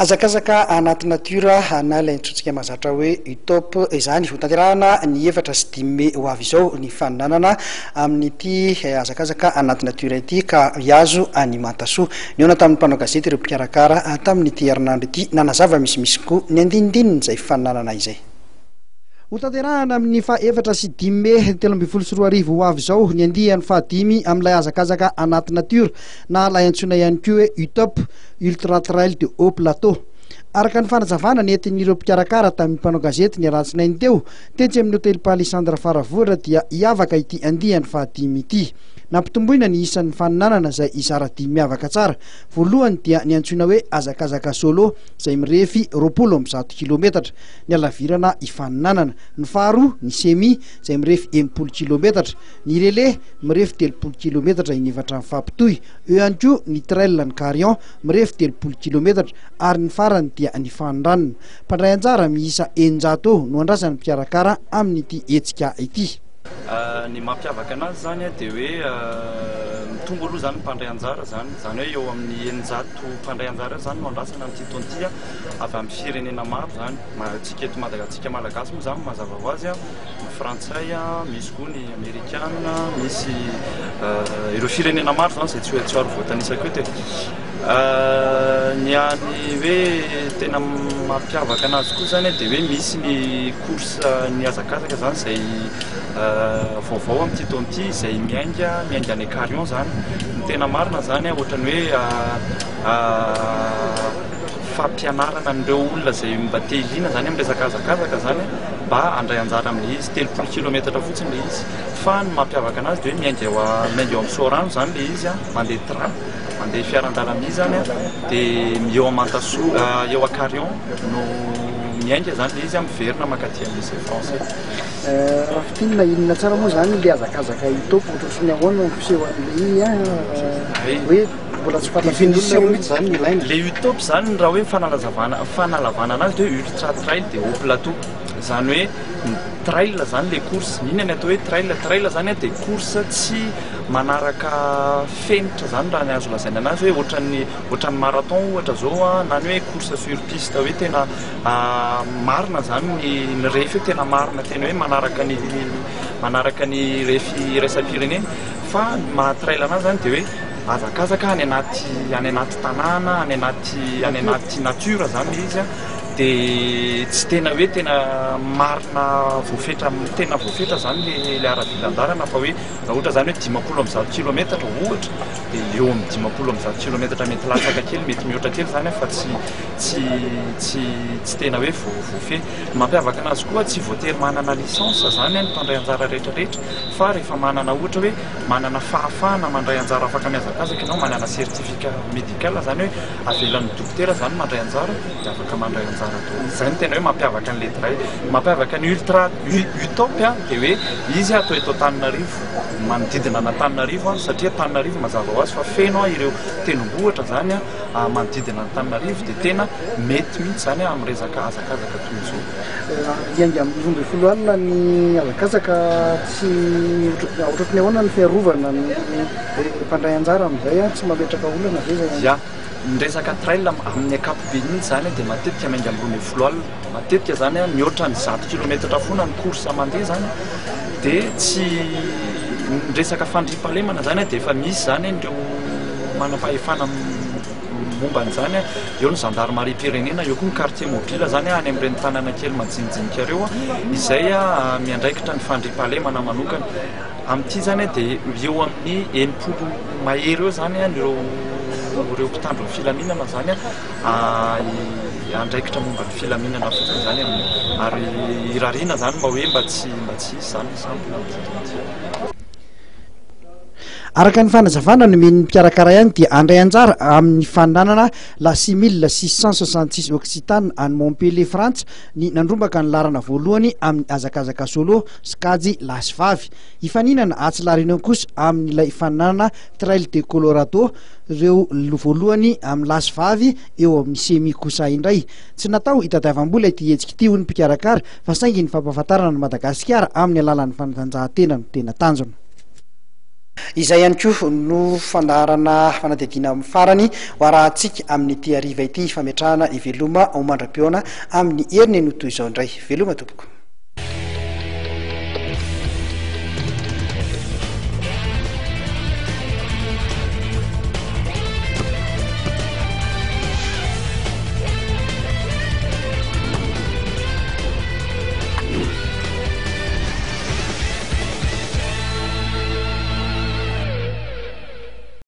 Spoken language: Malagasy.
azakazaka anaty natiora na ilay nitsotsika mazatra hoe utop izany ho tanterahana ny efatra sy 10 Mai ho avy izao ny faninanana amin'ity azakazaka anaty natiora ity ka iazo any Matasoa ny ona tamin'ny mpanao gazety ireo mpikarakara tamin'ity herinandro ity nanazava misimisy koa ny andinindininy izay faninanana izay. Ho tanterahana amin'ny faha-efatra sy 10 Mai 2024 ho avy izao ny andihan'ny faha-5 amin'ilay azakazaka anaty natiora na ilay antsoina ihany koa hoe UTOP Ultra Trail de Haut Plateau. Araka ny fanazavana nentin'ireo mpikarakara tamin'ny mpanao gazety ny ratsinainy teo tetsy amin'ny hotely Palisandra Faravohitra dia hiavaka ity andihan'ny faha-5 ity. Nampitomboina ny isan'ny faninanana izay izara 10 miavaka tsara. Voalohany dia ny antsoina hoe azakazaka solo izay mirefy 20 kilometatra ny alavirana ifaninanana. Ny faharoa ny semi izay mirefy 80 kilometatra, ny relais mirefy 30 kilometatra inefatra mifampitohy, eo ihany koa ny trail ny Carillon mirefy 30 kilometatra ary ny farany dia ny fanindranana. Mpandray anjara miisa 900 no andrasany mpikarakara amin'ity hetsika ity. Ny mampiavaka anazy zany dia hoe mitombo aloha zany mpandray anjara zany hoe eo amin'ny 900 mpandray anjara zany no andrasana amin'ity taonty avy amin'ny firenena maro zany tsika eto Madagatsika malagasy moa zany mazava ho azy ny frantsay misy koa ny amerikana misy ireo firenena maro zany izay tsy hoe voatanisako eto ny any hoe tena mampiavaka anazy koa zany dia hoe misy ny course ny azakazaka zany izay vaovao amin'ity taonty izay miainga any Carillon zany ny tena marina zany ohatrany hoe fampianarana an'ireo olona izay mba te hiliana zany amin'ny resaka azakazaka zany mba handray anjara amin'ilay izy 30 kilometatra fotsiny ilay izy fa ny mampiavaka anazy dia hoe miainga eo amin'ny Sorano zany ilay izy mandeha train mandeha fiaran-dalana izy zany dia eo a Matasoa eo a Carillon no miainga zany ilay izy miverina makaty amin'izay français. Raha fitinina inona tsara moa zany ilay azakazaka UTOP ohatrany ahoana ny fiseho an'ilay hoe mbola tsy fantafinisolona zany ny ilaina. Le UTOP zany raha hoe fanalavana anazy dia Ultra Trail de Haut Plateau zany hoe trail zany le course inona ny atao hoe trail zany dia course tsy manaraka fenitra zany raha ny azo lazaina anazy hoe ohatran'ny marathon ohatra zao na ny hoe course sur piste hoe tena marina zany ny refy hoe tena marina tena hoe manaraka ny refy raisam-pirenena fa maha-trail anazy zany dia hoe azakazaka any anaty tanàna any anaty natura zany izy dia tsy tena hoe tena marina tena voafetra zany le ara-vilandarana fa hoe raha ohatra zany hoe 10 kilometatra ohatra dia eo amin'ny 10 kilometatra mety latsaka kely mety mihoatra kely zany fa tsy tena hoe voafe. Mampiavaka anazy koa tsy voatery manana lisansa zany ny mpandray anjara rehetrarehetra fa rehefa manana ohatra hoe manana fahafahana mandray anjara afaka miazakazaka ianao manana certificat médical zany hoe avelan'ny dokotera zany mandray anjara dia afaka mandray anjara zany tena hoe mampiavaka an'ilay trail. Mampiavaka ny UTOP dia hoe izy atao eto Antananarivo manodidina an'Antananarivo satria Antananarivo mazava ho azy fa feno ireo tendrombohitra zany manodidina Antananarivo dia tena mety mihitsy zany amin'ny resaka azakazaka toy izao. Ianga amin'ny 20 alina ny azakazaka tsy ohatran'ny ahoana ny fiarovana ny mpandray anjara amin'izay tsy mametraka olana ve zay? Ny resaka trail amin'ny ankapobeny mihitsy zany dia matetika mainga amin'ny 20 alina matetika zany mihoatra ny 100 kilometatra foana ny course mandeha zany dia tsy ny resaka fandriampahalemana zany dia efa misy zany ireo manam-pahefana momba an'izany eo ny gendarmerie pirenena eo koa ny quartier mobile zany any amin'ireny tanàna kely majinijinika ireo izay miandraikitra ny fandriampahalemana manokana amin'ity zany dia eo amin'ny 80 mahery eo zany ireo mpitandro ny filaminana zany andraikitra momba ny filaminana fotsiny zany ary irariana zany mba hoe mba tsy zany sampona araka ny fanazavana no men'ny mpikarakara ihany dia andray anjara amin'ny faninanana la 6666 Occitane any Montpellier France ny nandrombaka ny larana voalohany amin'ny azakazaka solo skajy lasivavy ifaninana atsilariana kosa amin'ilay faninanana Trail de Colorado ireo voalohany amin'ny lasivavy eo amin'ny semi kosa indray tsy natao hitadiavam-bola ity hetsika ity hoy ny mpikarakara fa saingy ny fampahafantarana ny Madagasikara amin'ny alalan'ny fanatanjahantena no tena tanjona. izay ihany koa no fandarana fanadidina amin'ny farany ho arahantsika amin'nyity ariva ity fametrahana iveloma ao mandra-pioana amin'ny heriny no toy izao indray veloma tompoko.